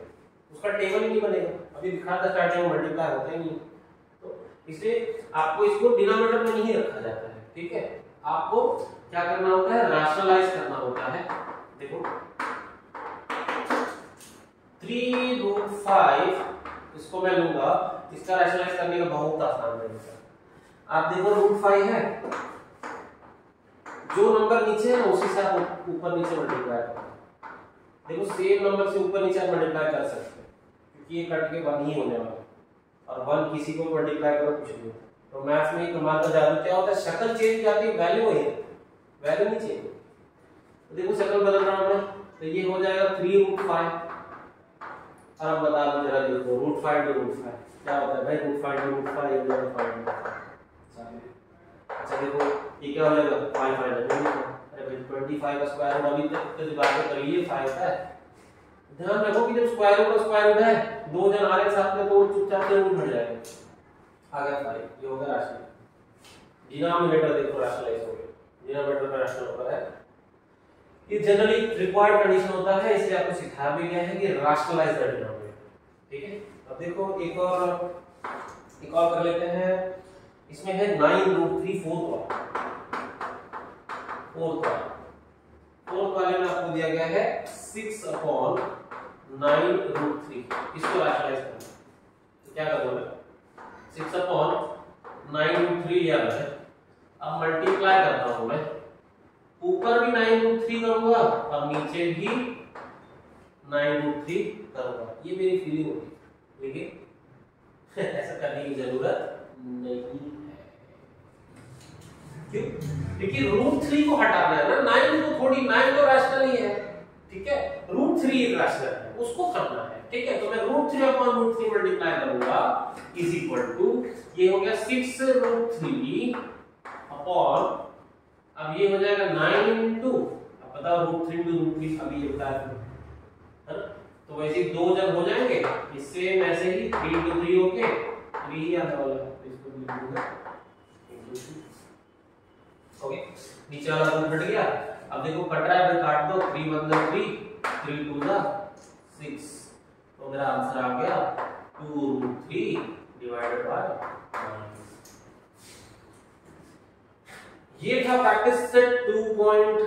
उसका टेबल ही नहीं बनेगा। अभी दिखा था स्टार्टिंग में मल्टीप्लाई होता ही नहीं, तो इसलिए आपको इसको डिनोमिनेटर में नहीं रखा जाता है, ठीक है। आपको क्या करना होता है, रैशनलाइज करना होता है। देखो 3√5 इसको मैं लूंगा, इसका रैशनलाइज करने का बहुत आसान तरीका। आप देखो √5 है, जो नंबर नीचे है ना उसी से आप ऊपर नीचे मल्टीप्लाई करो। देखो सेम नंबर से ऊपर नीचे आप मल्टीप्लाई कर सकते हैं क्योंकि ये कट के 1 ही होने वाला है, और 1 किसी को मल्टीप्लाई करो कुछ नहीं। तो मैथ्स में कमाल का जादू क्या होता है, शक्ल चेंज जाती है, वैल्यू वही है, वैल्यू नहीं चेंज। तो देखो शक्ल बदल रहा हूं मैं, तो ये हो जाएगा 3√5। और अब बता दो जरा, देखो √5 × √5 क्या होता है भाई, √5 × √5 ये हो जाएगा 5। अच्छा देखो ये क्या हो जाएगा 5 5। अरे भाई 25 का स्क्वायर रूट अभी तक तो बात कर लिए 5 है। ध्यान रखो कि जब स्क्वायर रूट है, 2 जन आ रहे हैं साथ में तो चुपचाप से रूट हट जाएगा, आ गया 5, ये हो गया राशनल। डिनोमिनेटर देखो रैशनलाइज हो गया, डिनोमिनेटर में रैशनल होता है। ये जनरली रिक्वायर्ड कंडीशन होता है, इसलिए आपको सिखाया भी गया है कि रैशनलाइज द डिनोमिनेटर। ठीक है, अब देखो एक और कर लेते हैं। इसमें है 9√3 फोर्थ वाले में आपको दिया गया है 6/9√3। इसको रैशनलाइज करना तो क्या करूंगा मैं, 6/9√3 लिया मैंने, अब मल्टीप्लाई करता हूं मैं, ऊपर भी 9√3 करूंगा और नीचे भी 9√3 करूंगा। ये मेरी फीलिंग होगी, लेकिन ऐसा करने की जरूरत नहीं है। क्यों? देखिए √3 को हटाना है ना, 9 को थोड़ी, 9 तो रैशनल ही है, ठीक है, √3 एक रैशनल है, उसको करना है। ठीक है, तो मैं √3/√3 मल्टीप्लाई करूंगा इज इक्वल टू, ये हो गया 6√3 अपॉन, अब ये हो जाएगा 9 इंटू, अब बताओ √3 इंटू √3, अभी ये बताया है ना, तो वैसे ही दो जब हो जाएंगे इससे ऐसे ही 3 इंटू 3 होके 3 ही आने वाला है, तो इसको लिख दूंगा ओके, नीचे वाला रूट हट गया। अब देखो कट रहा है, काट दो, 3 1 3, 3 2 6, तो मेरा आंसर आ गया 2√3 डिवाइडेड बाय 9। ये था प्रैक्टिस सेट 2.1।